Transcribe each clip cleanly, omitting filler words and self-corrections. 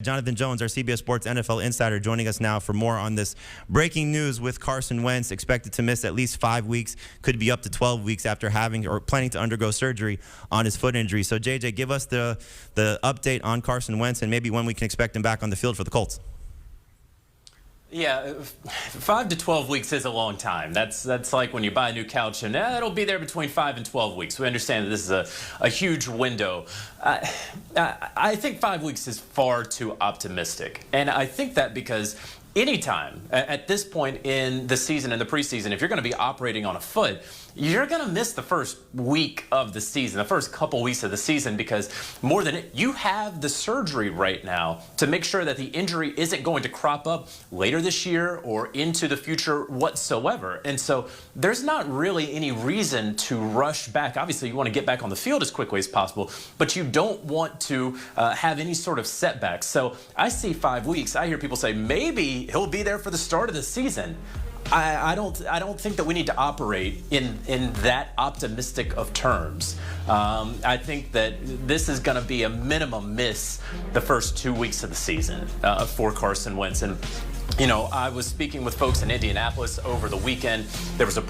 Jonathan Jones, our CBS Sports NFL insider, joining us now for more on this breaking news with Carson Wentz, expected to miss at least 5 weeks, could be up to 12 weeks after having or planning to undergo surgery on his foot injury. So, JJ, give us the update on Carson Wentz and maybe when we can expect him back on the field for the Colts. Yeah, 5 to 12 weeks is a long time. That's like when you buy a new couch and it'll be there between 5 and 12 weeks. We understand that this is a huge window. I think 5 weeks is far too optimistic. And I think that because anytime at this point in the season, in the preseason, if you're going to be operating on a foot, you're going to miss the first week of the season, the first couple weeks of the season, because more than it, you have the surgery right now to make sure that the injury isn't going to crop up later this year or into the future whatsoever. And so there's not really any reason to rush back. Obviously, you want to get back on the field as quickly as possible, but you don't want to have any sort of setbacks. So I see 5 weeks. I hear people say maybe he'll be there for the start of the season. I don't think that we need to operate in that optimistic of terms. I think that this is going to be a minimum miss the first 2 weeks of the season for Carson Wentz. And you know, I was speaking with folks in Indianapolis over the weekend. There was a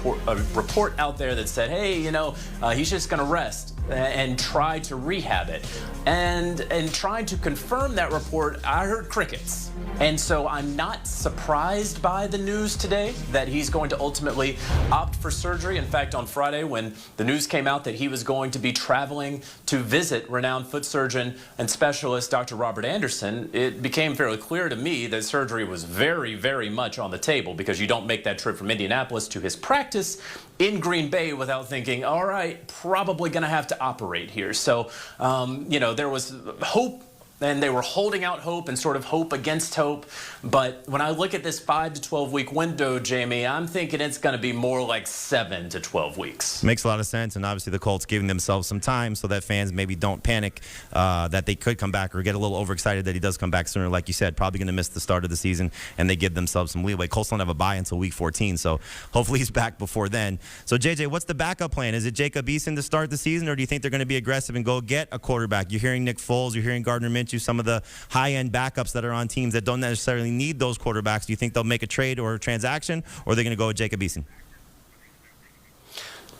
report out there that said, hey, you know, he's just going to rest and try to rehab it. And trying to confirm that report, I heard crickets. And so I'm not surprised by the news today that he's going to ultimately opt for surgery. In fact, on Friday, when the news came out that he was going to be traveling to visit renowned foot surgeon and specialist Dr. Robert Anderson, it became fairly clear to me that surgery was very, very much on the table, because you don't make that trip from Indianapolis to his practice in Green Bay without thinking, all right, probably going to have to operate here. So, you know, there was hope, and they were holding out hope and sort of hope against hope. But when I look at this 5 to 12 week window, Jamie, I'm thinking it's going to be more like 7 to 12 weeks. Makes a lot of sense. And obviously the Colts giving themselves some time so that fans maybe don't panic that they could come back or get a little overexcited that he does come back sooner. Like you said, probably going to miss the start of the season, and they give themselves some leeway. Colts don't have a bye until week 14, so hopefully he's back before then. So, JJ, what's the backup plan? Is it Jacob Eason to start the season, or do you think they're going to be aggressive and go get a quarterback? You're hearing Nick Foles, you're hearing Gardner Minshew, some of the high-end backups that are on teams that don't necessarily need those quarterbacks. Do you think they'll make a trade or a transaction, or are they going to go with Jacob Eason?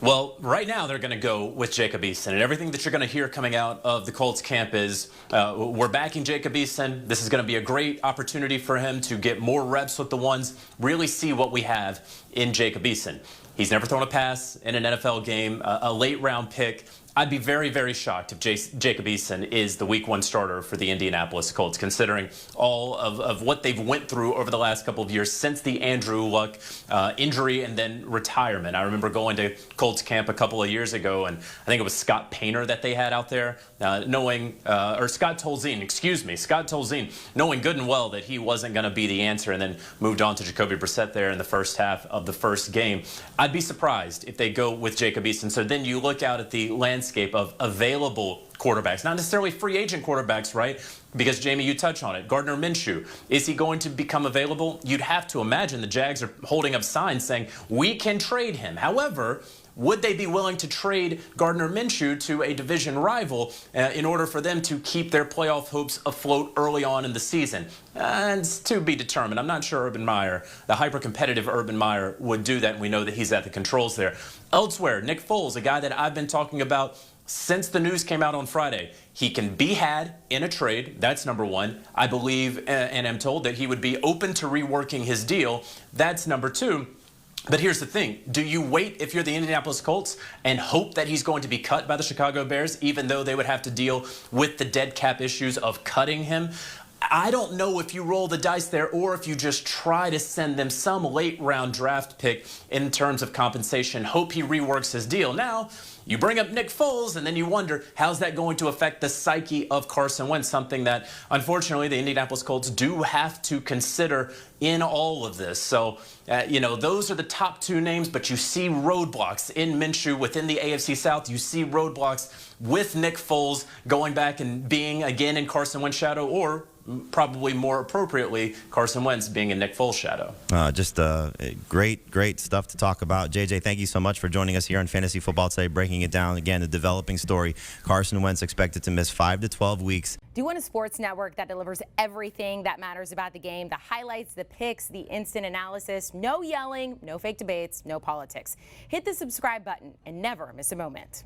Well, right now they're going to go with Jacob Eason, and everything that you're going to hear coming out of the Colts camp is we're backing Jacob Eason. This is going to be a great opportunity for him to get more reps with the ones, really see what we have in Jacob Eason. He's never thrown a pass in an NFL game, a late-round pick. I'd be very, very shocked if Jacob Eason is the Week 1 starter for the Indianapolis Colts, considering all of what they've went through over the last couple of years since the Andrew Luck injury and then retirement. I remember going to Colts camp a couple of years ago, and I think it was Scott Painter that they had out there, or Scott Tolzien, knowing good and well that he wasn't going to be the answer, and then moved on to Jacoby Brissett there in the first half of the first game. I'd be surprised if they go with Jacob Eason. So then you look out at the landscape of available quarterbacks, not necessarily free agent quarterbacks, right? Because, Jamie, you touch on it. Gardner Minshew, is he going to become available? You'd have to imagine the Jags are holding up signs saying, we can trade him. However, would they be willing to trade Gardner Minshew to a division rival in order for them to keep their playoff hopes afloat early on in the season? It's to be determined. I'm not sure Urban Meyer, the hyper-competitive Urban Meyer, would do that, and we know that he's at the controls there. Elsewhere, Nick Foles, a guy that I've been talking about since the news came out on Friday. He can be had in a trade. That's number one. I believe and am told that he would be open to reworking his deal. That's number two. But here's the thing. Do you wait if you're the Indianapolis Colts and hope that he's going to be cut by the Chicago Bears, even though they would have to deal with the dead cap issues of cutting him? I don't know if you roll the dice there or if you just try to send them some late-round draft pick in terms of compensation, hope he reworks his deal. Now, you bring up Nick Foles, and then you wonder, how's that going to affect the psyche of Carson Wentz, something that, unfortunately, the Indianapolis Colts do have to consider in all of this. So, you know, those are the top two names, but you see roadblocks in Minshew within the AFC South. You see roadblocks with Nick Foles going back and being again in Carson Wentz's shadow, or probably more appropriately, Carson Wentz being in Nick Foles' shadow. Just great stuff to talk about. JJ, thank you so much for joining us here on Fantasy Football Today, breaking it down. Again, a developing story. Carson Wentz expected to miss 5 to 12 weeks. Do you want a sports network that delivers everything that matters about the game? The highlights, the picks, the instant analysis, no yelling, no fake debates, no politics. Hit the subscribe button and never miss a moment.